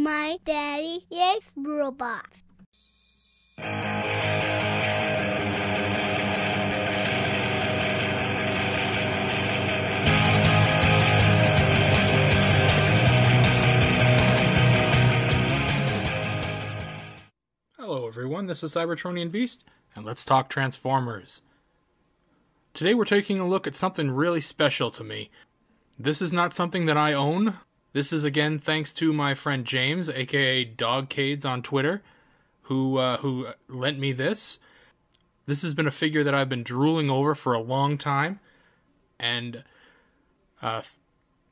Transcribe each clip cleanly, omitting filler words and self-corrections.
My daddy is robots. Hello everyone, this is Cybertronianbeast, and let's talk Transformers. Today we're taking a look at something really special to me. This is not something that I own. This is again thanks to my friend James, aka Dogcades on Twitter, who lent me this. This has been a figure that I've been drooling over for a long time, and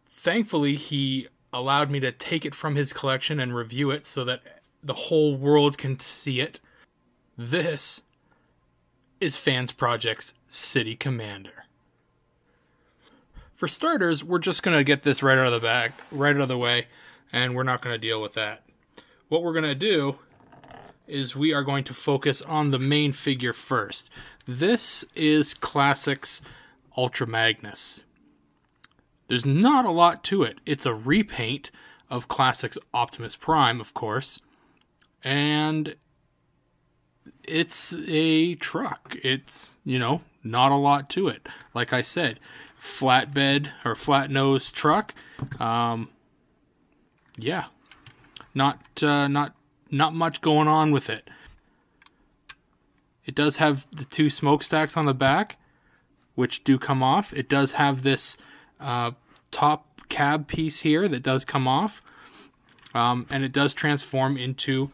thankfully he allowed me to take it from his collection and review it so that the whole world can see it. This is FansProject's City Commander. For starters, we're just going to get this right out of the way, and we're not going to deal with that. What we're going to do is we are going to focus on the main figure first. This is Classics Ultra Magnus. There's not a lot to it. It's a repaint of Classics Optimus Prime, of course, and it's a truck. It's, not a lot to it. Like I said, flatbed or flat nose truck. Yeah, not much going on with it. It does have the two smokestacks on the back, which do come off. It does have this top cab piece here that does come off, and it does transform into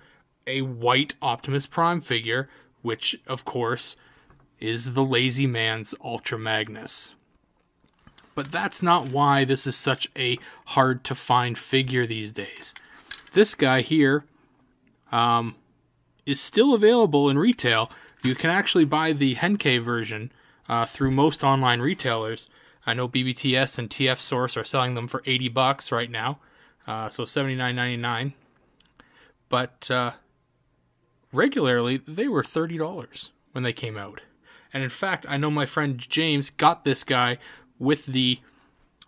a white Optimus Prime figure, which of course is the lazy man's Ultra Magnus. But that's not why this is such a hard to find figure these days. This guy here is still available in retail. You can actually buy the Henkei version through most online retailers. I know BBTS and TF Source are selling them for $80 right now, so $79.99. But regularly, they were $30 when they came out. And in fact, I know my friend James got this guy with the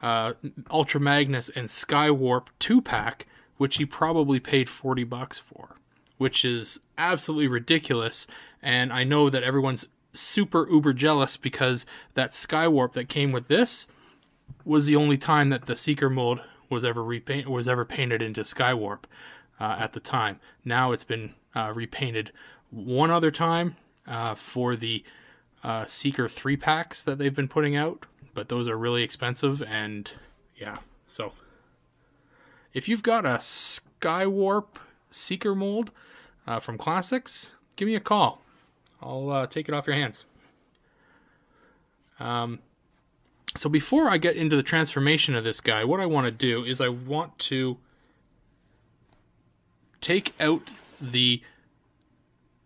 Ultra Magnus and Skywarp 2-pack, which he probably paid $40 for, which is absolutely ridiculous. And I know that everyone's super uber jealous because that Skywarp that came with this was the only time that the Seeker mold was ever painted into Skywarp at the time. Now it's been repainted one other time for the Seeker 3-packs that they've been putting out, but those are really expensive. And yeah, so if you've got a Skywarp Seeker mold from Classics, give me a call. I'll take it off your hands. So before I get into the transformation of this guy, what I want to do is I want to take out the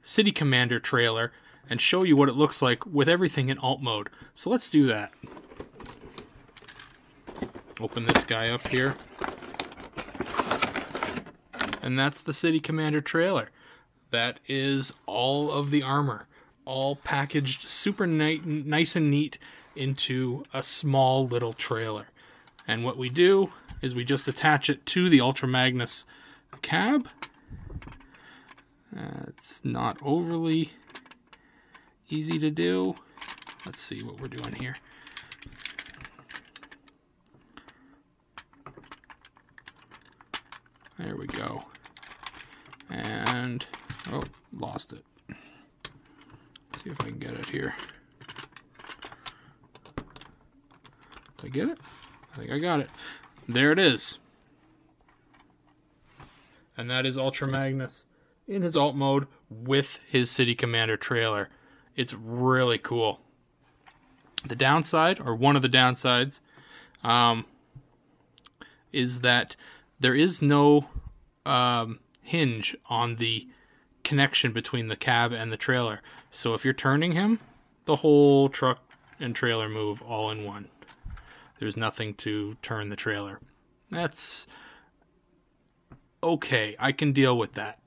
City Commander trailer and show you what it looks like with everything in alt mode. So let's do that. Open this guy up here. And that's the City Commander trailer. That is all of the armor, all packaged super nice and neat into a small little trailer. And what we do is we just attach it to the Ultra Magnus cab. It's not overly easy to do. Let's see what we're doing here. There we go. And, oh, lost it. Let's see if I can get it here. Did I get it? I think I got it. There it is. And that is Ultra Magnus in his alt mode with his City Commander trailer. It's really cool. The downside, or one of the downsides, is that there is no hinge on the connection between the cab and the trailer. So if you're turning him, the whole truck and trailer move all in one. There's nothing to turn the trailer. That's okay. I can deal with that.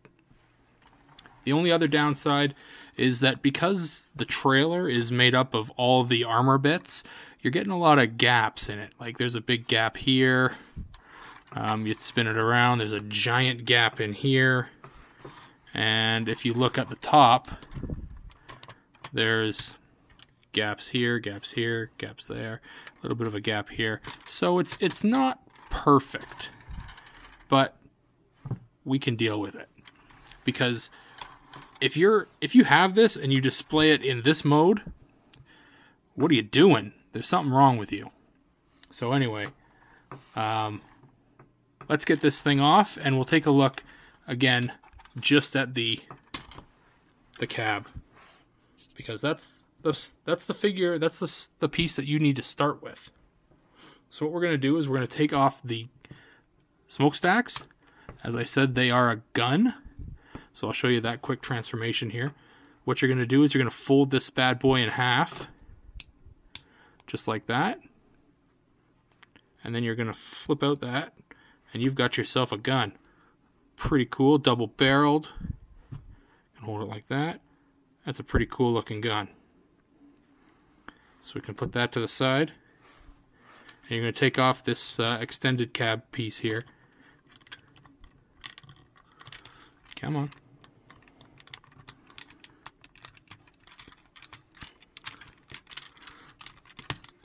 The only other downside is that because the trailer is made up of all the armor bits, you're getting a lot of gaps in it. Like there's a big gap here, You'd spin it around. There's a giant gap in here. And if you look at the top, there's gaps here, gaps here, gaps there, a little bit of a gap here. So it's not perfect, but we can deal with it. Because if you have this and you display it in this mode, what are you doing? There's something wrong with you. So anyway, let's get this thing off, and we'll take a look again just at the cab, because that's the figure, that's the piece that you need to start with. So what we're going to do is we're going to take off the smokestacks. As I said, they are a gun, so I'll show you that quick transformation here. What you're going to do is you're going to fold this bad boy in half, just like that, and then you're going to flip out that, and you've got yourself a gun. Pretty cool, double barreled. And hold it like that. That's a pretty cool looking gun. So we can put that to the side. And you're going to take off this extended cab piece here. Come on.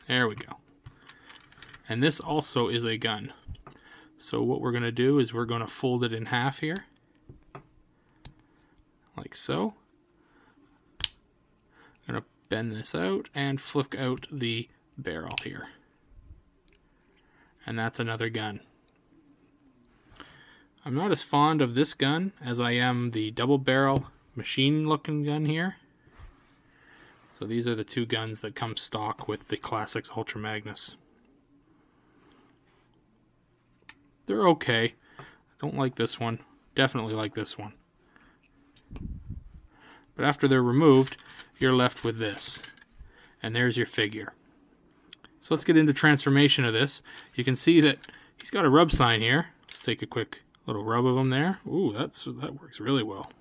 There we go. And this also is a gun. So what we're going to do is we're going to fold it in half here, like so. I'm going to bend this out and flick out the barrel here. And that's another gun. I'm not as fond of this gun as I am the double barrel machine looking gun here. So these are the two guns that come stock with the Classics Ultra Magnus. They're okay. I don't like this one. Definitely like this one. But after they're removed, you're left with this. And there's your figure. So let's get into transformation of this. You can see that he's got a rub sign here. Let's take a quick little rub of him there. Ooh, that works really well.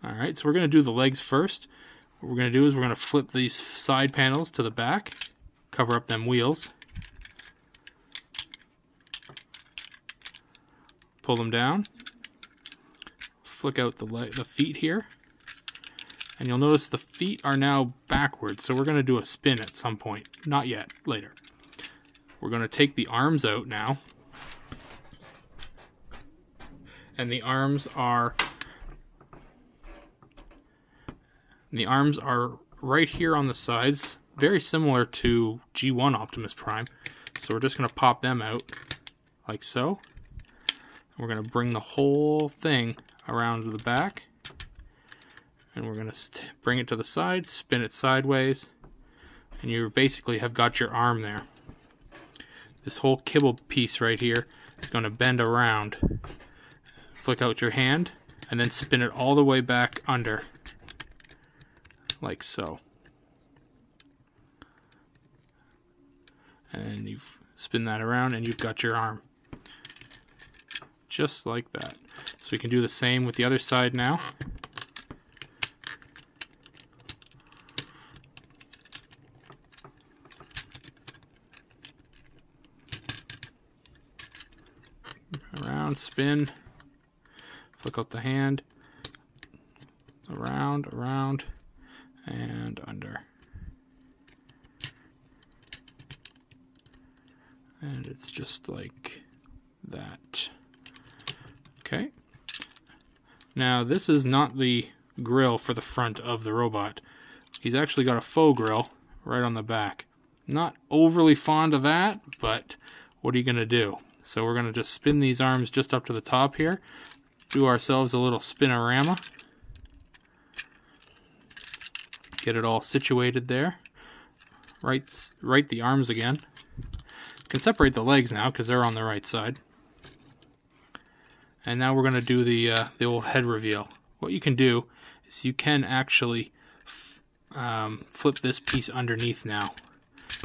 Alright, so we're going to do the legs first. What we're going to do is we're going to flip these side panels to the back. Cover up them wheels. Pull them down, flick out the feet here, and you'll notice the feet are now backwards, so we're going to do a spin at some point. Not yet, later. We're going to take the arms out now, and the arms are right here on the sides, very similar to G1 Optimus Prime. So we're just going to pop them out like so. We're going to bring the whole thing around to the back, and we're going to bring it to the side, spin it sideways, and you basically have got your arm there. This whole kibble piece right here is going to bend around. Flick out your hand, and then spin it all the way back under, like so. And you spin that around, and you've got your arm. Just like that. So we can do the same with the other side now. Around, spin, flick out the hand, around, around, and under. And it's just like that. Okay. Now this is not the grill for the front of the robot. He's actually got a faux grill right on the back. Not overly fond of that, but what are you going to do? So we're going to just spin these arms just up to the top here. Do ourselves a little spinorama. Get it all situated there. Right the arms again. You can separate the legs now because they're on the right side. And now we're going to do the old head reveal. What you can do is you can actually flip this piece underneath now.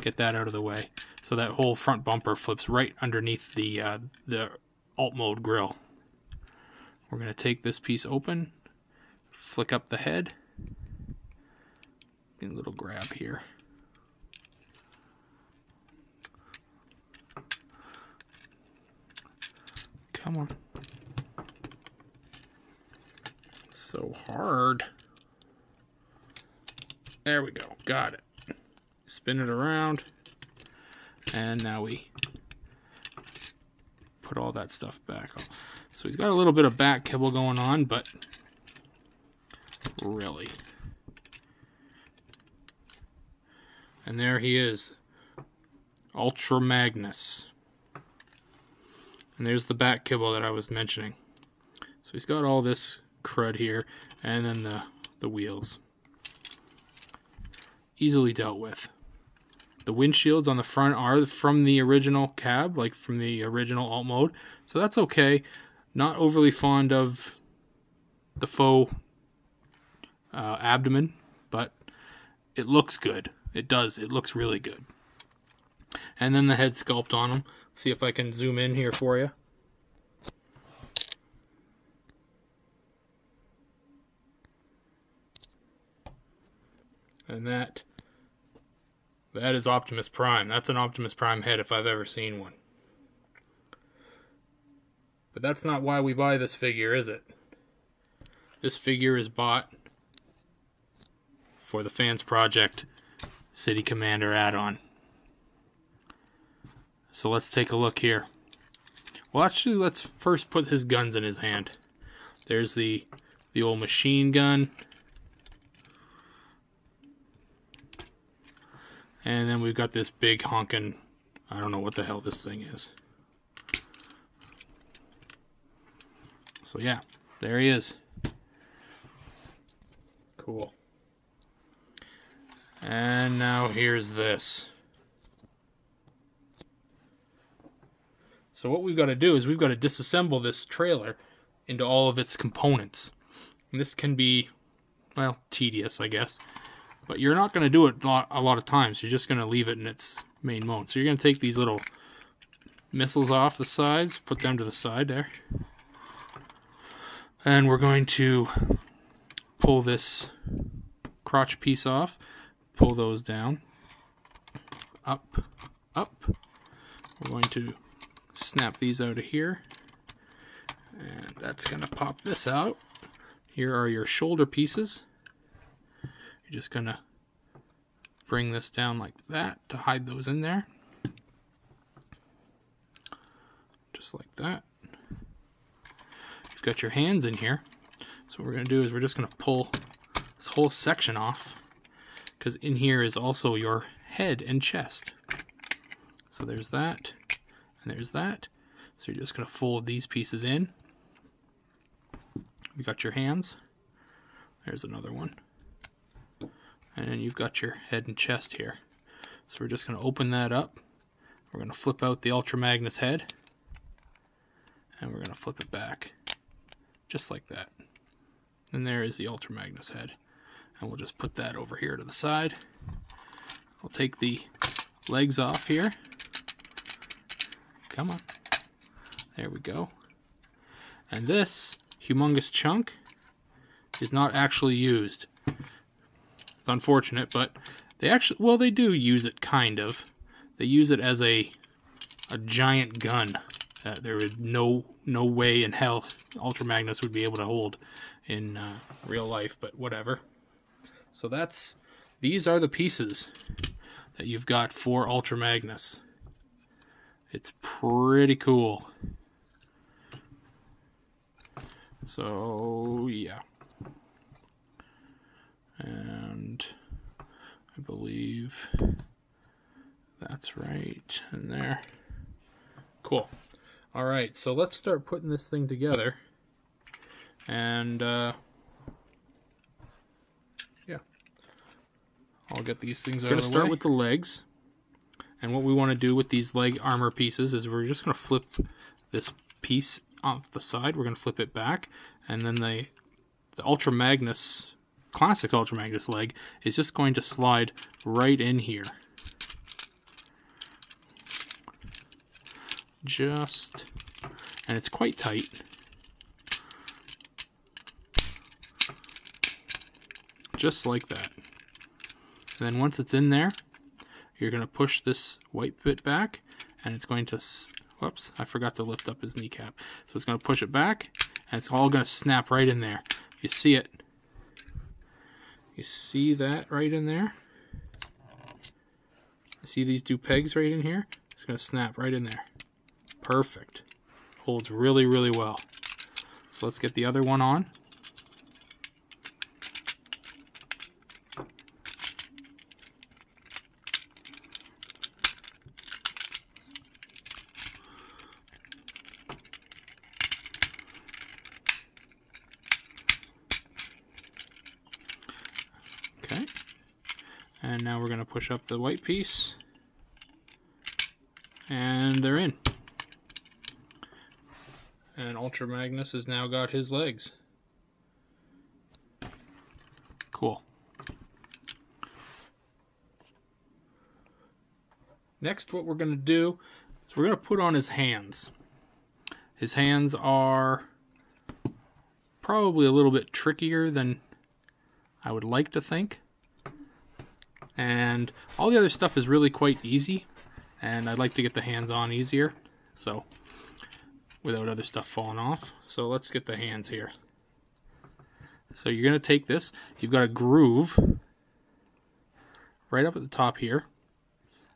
Get that out of the way. So that whole front bumper flips right underneath the alt mode grill. We're going to take this piece open, flick up the head, get a little grab here. Come on. It's so hard. There we go. Got it. Spin it around. And now we put all that stuff back. So he's got a little bit of back kibble going on, but really. And there he is. Ultra Magnus. And there's the back kibble that I was mentioning. So he's got all this crud here, and then the wheels. Easily dealt with. The windshields on the front are from the original cab, like from the original alt mode. So that's okay. Not overly fond of the faux abdomen, but it looks good. It does. It looks really good. And then the head sculpt on them. See if I can zoom in here for you. And that is Optimus Prime. That's an Optimus Prime head if I've ever seen one. But that's not why we buy this figure, is it? This figure is bought for the FansProject City Commander add-on. So let's take a look here. Well, actually, let's first put his guns in his hand. There's the old machine gun. And then we've got this big honkin', I don't know what the hell this thing is. So yeah, there he is. Cool. And now here's this. So what we've got to do is we've got to disassemble this trailer into all of its components. And this can be, well, tedious, I guess. But you're not going to do it a lot of times. You're just going to leave it in its main mode. So you're going to take these little missiles off the sides, put them to the side there. And we're going to pull this crotch piece off, pull those down, up, up. We're going to snap these out of here, and that's going to pop this out. Here are your shoulder pieces. You're just going to bring this down like that to hide those in there. Just like that. You've got your hands in here. So what we're going to do is we're just going to pull this whole section off, because in here is also your head and chest. So there's that, and there's that. So you're just going to fold these pieces in. You got your hands. There's another one. And then you've got your head and chest here. So we're just going to open that up. We're going to flip out the Ultra Magnus head. And we're going to flip it back. Just like that. And there is the Ultra Magnus head. And we'll just put that over here to the side. I'll take the legs off here. Come on. There we go. And this humongous chunk is not actually used. It's unfortunate, but they actually, well, they do use it, kind of. They use it as a giant gun that there is no way in hell Ultra Magnus would be able to hold in real life, but whatever. So these are the pieces that you've got for Ultra Magnus. It's pretty cool. So yeah. And I believe that's right in there. Cool. All right, so let's start putting this thing together. And yeah, I'll get these things out of the way. We're going to start with the legs. And what we want to do with these leg armor pieces is we're just going to flip this piece off the side. We're going to flip it back. And then the Ultra Magnus, classic Ultra Magnus leg, is just going to slide right in here. And it's quite tight. Just like that. And then once it's in there, you're going to push this white bit back, and it's going to Whoops, I forgot to lift up his kneecap. So it's going to push it back, and it's all going to snap right in there. You see it? You see that right in there? See these two pegs right in here? It's going to snap right in there. Perfect. Holds really, really well. So let's get the other one on. Okay. And now we're going to push up the white piece. And they're in. And Ultra Magnus has now got his legs. Cool. Next, what we're going to do is we're going to put on his hands. His hands are probably a little bit trickier than I would like to think. And all the other stuff is really quite easy. And I'd like to get the hands on easier. So, without other stuff falling off. So let's get the hands here. So you're going to take this. You've got a groove right up at the top here.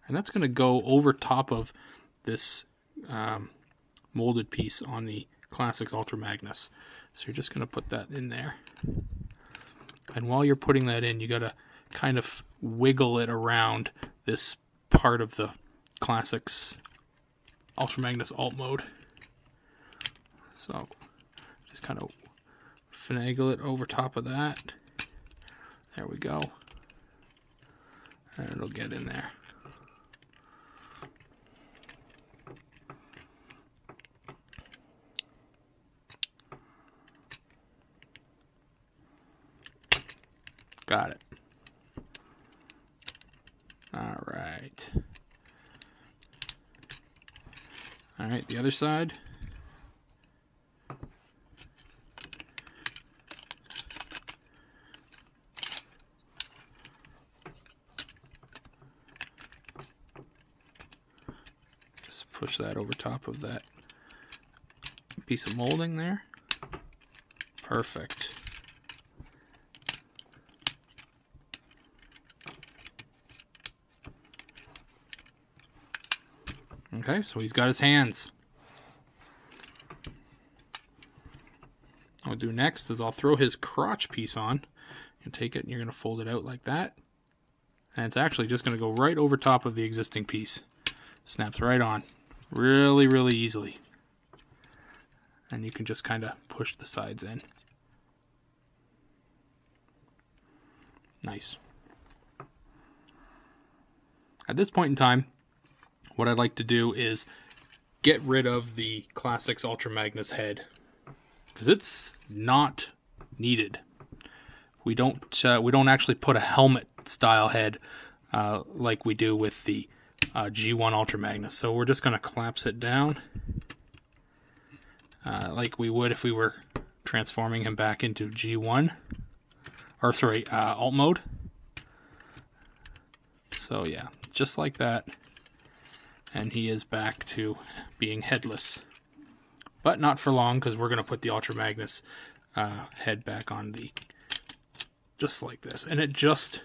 And that's going to go over top of this molded piece on the Classics Ultra Magnus. So you're just going to put that in there. And while you're putting that in, you got to kind of wiggle it around this part of the Classics Ultra Magnus alt mode. So just kind of finagle it over top of that. There we go. And it'll get in there. Got it. All right. All right, the other side. Just push that over top of that piece of molding there. Perfect. Okay, so he's got his hands. What I'll do next is I'll throw his crotch piece on. You take it and you're going to fold it out like that. And it's actually just going to go right over top of the existing piece. Snaps right on. Really, really easily. And you can just kind of push the sides in. Nice. At this point in time, what I'd like to do is get rid of the Classics Ultra Magnus head, because it's not needed. We don't actually put a helmet style head like we do with the G1 Ultra Magnus. So we're just going to collapse it down like we would if we were transforming him back into G1, or sorry, alt mode. So yeah, just like that. And he is back to being headless. But not for long, because we're going to put the Ultra Magnus head back on the... just like this. And it just...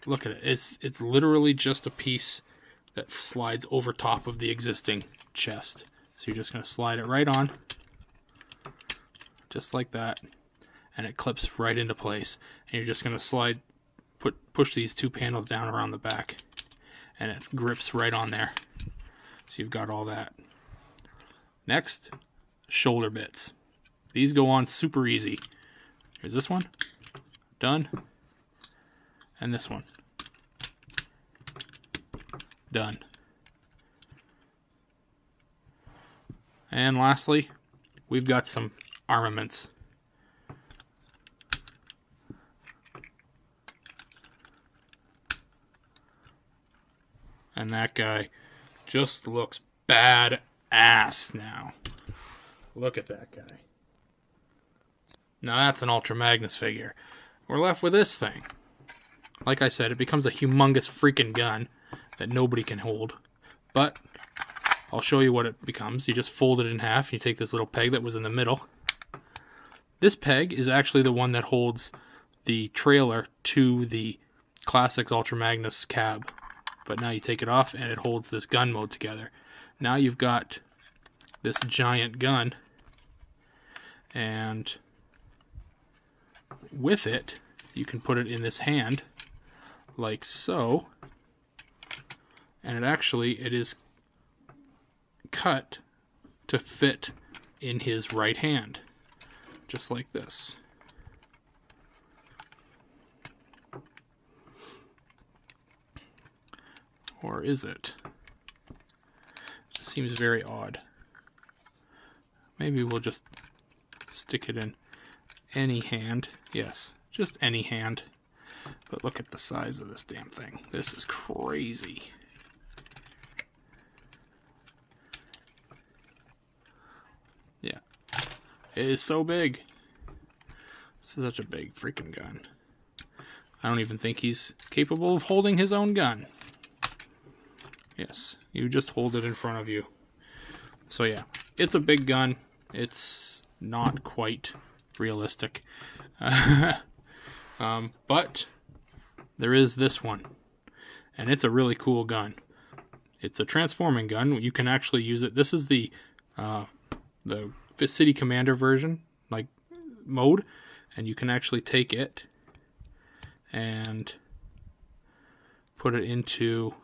look at it. It's literally just a piece that slides over top of the existing chest. So you're just going to slide it right on. Just like that. And it clips right into place. And you're just going to push these two panels down around the back. And it grips right on there. So you've got all that. Next, shoulder bits. These go on super easy. Here's this one. Done. And this one. Done. And lastly, we've got some armaments. And that guy just looks badass now. Look at that guy. Now that's an Ultra Magnus figure. We're left with this thing. Like I said, it becomes a humongous freaking gun that nobody can hold. But I'll show you what it becomes. You just fold it in half. You take this little peg that was in the middle. This peg is actually the one that holds the trailer to the Classics Ultra Magnus cab. But now you take it off and it holds this gun mode together. Now you've got this giant gun, and with it you can put it in this hand like so, and it is cut to fit in his right hand, just like this. Or is it? It seems very odd. Maybe we'll just stick it in any hand. Yes, just any hand. But look at the size of this damn thing. This is crazy. Yeah. It is so big. This is such a big freaking gun. I don't even think he's capable of holding his own gun. Yes, you just hold it in front of you. So yeah, it's a big gun. It's not quite realistic. But there is this one, and it's a really cool gun. It's a transforming gun. You can actually use it. This is the City Commander version, like mode, and you can actually take it and put it into.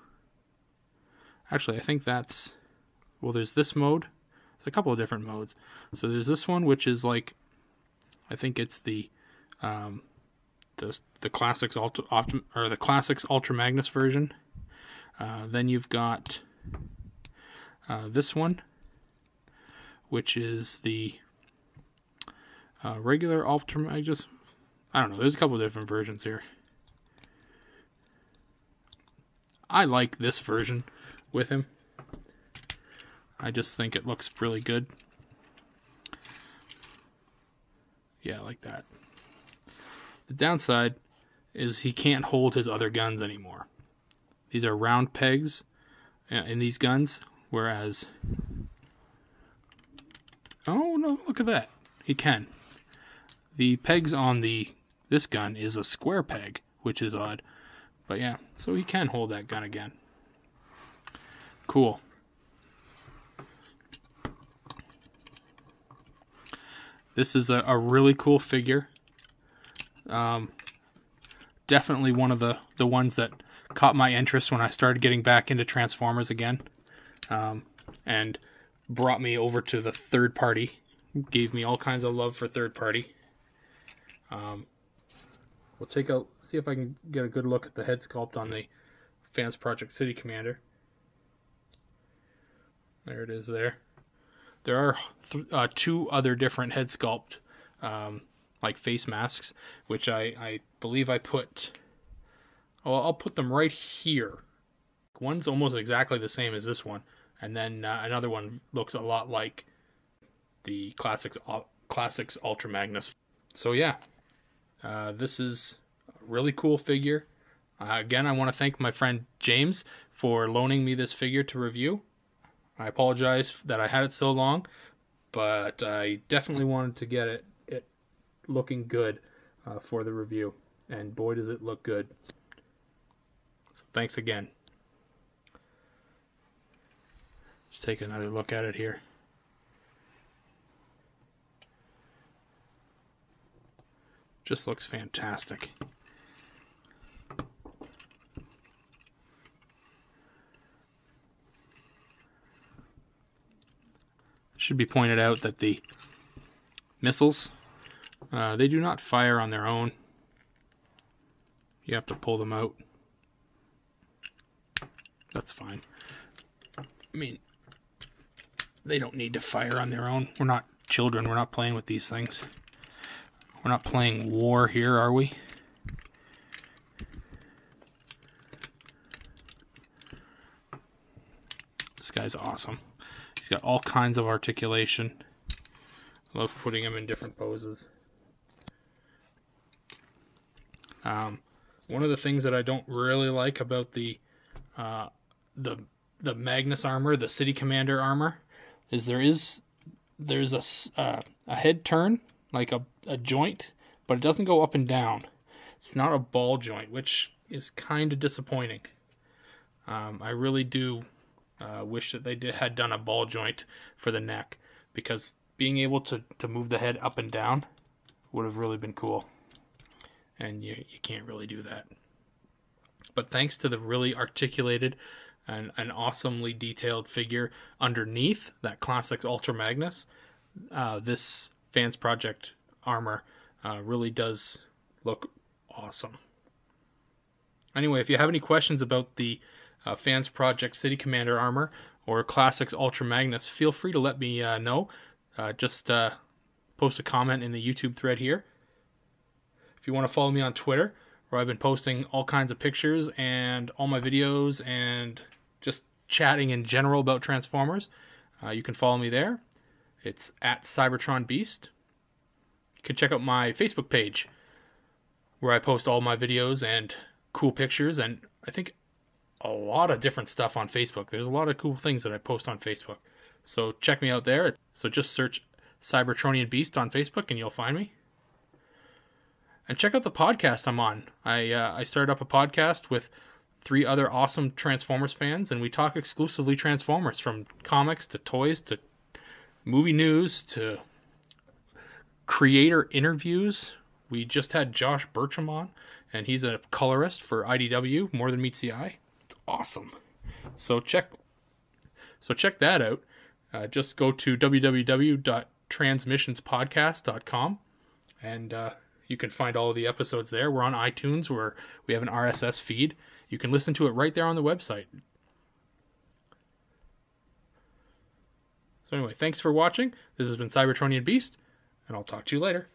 Actually, I think that's, well, there's this mode. There's a couple of different modes. So there's this one, which is like, I think it's the Classics the Classics Ultra Magnus version. Then you've got this one, which is the regular Ultra Magnus. I don't know. There's a couple of different versions here. I like this version with him. I just think it looks really good. Yeah, like that. The downside is he can't hold his other guns anymore. These are round pegs in these guns, whereas... Oh, no, look at that. He can. The pegs on this gun is a square peg, which is odd. But yeah, so he can hold that gun again. Cool. This is a really cool figure. Definitely one of the ones that caught my interest when I started getting back into Transformers again. And brought me over to the third party. Gave me all kinds of love for third party. We'll see if I can get a good look at the head sculpt on the FansProject City Commander. There it is there. There are two other different head sculpt, like face masks, which I believe I put... Well, I'll put them right here. One's almost exactly the same as this one, and then another one looks a lot like the Classics Ultra Magnus. So yeah, this is a really cool figure. Again, I want to thank my friend James for loaning me this figure to review. I apologize that I had it so long, but I definitely wanted to get it looking good for the review, and boy does it look good. So thanks again. Let's take another look at it here. Just looks fantastic. Should be pointed out that the missiles, they do not fire on their own. You have to pull them out. That's fine. I mean, they don't need to fire on their own. We're not children. We're not playing with these things. We're not playing war here, are we? This guy's awesome. He's got all kinds of articulation. I love putting him in different poses. One of the things that I don't really like about the the Magnus armor, the City Commander armor, is there's a head turn, like a joint, but it doesn't go up and down. It's not a ball joint, which is kind of disappointing. I really do wish that they had done a ball joint for the neck, because being able to move the head up and down would have really been cool. And you can't really do that. But thanks to the really articulated and an awesomely detailed figure underneath that classic Ultra Magnus, this FansProject armor really does look awesome. Anyway, if you have any questions about the FansProject City Commander armor or Classics Ultra Magnus, feel free to let me know. Just post a comment in the YouTube thread here. If you want to follow me on Twitter, where I've been posting all kinds of pictures and all my videos and just chatting in general about Transformers, you can follow me there. It's at Cybertronianbeast. You can check out my Facebook page, where I post all my videos and cool pictures, and I think a lot of different stuff on Facebook. There's a lot of cool things that I post on Facebook. So check me out there. So just search Cybertronianbeast on Facebook and you'll find me. And check out the podcast I'm on. I started up a podcast with 3 other awesome Transformers fans, and we talk exclusively Transformers, from comics to toys to movie news to creator interviews. We just had Josh Bertram on, and he's a colorist for IDW, More Than Meets the Eye. It's awesome. So check that out. Just go to www.transmissionspodcast.com, and you can find all of the episodes there. We're on iTunes, where we have an RSS feed. You can listen to it right there on the website. So anyway, thanks for watching. This has been Cybertronianbeast, and I'll talk to you later.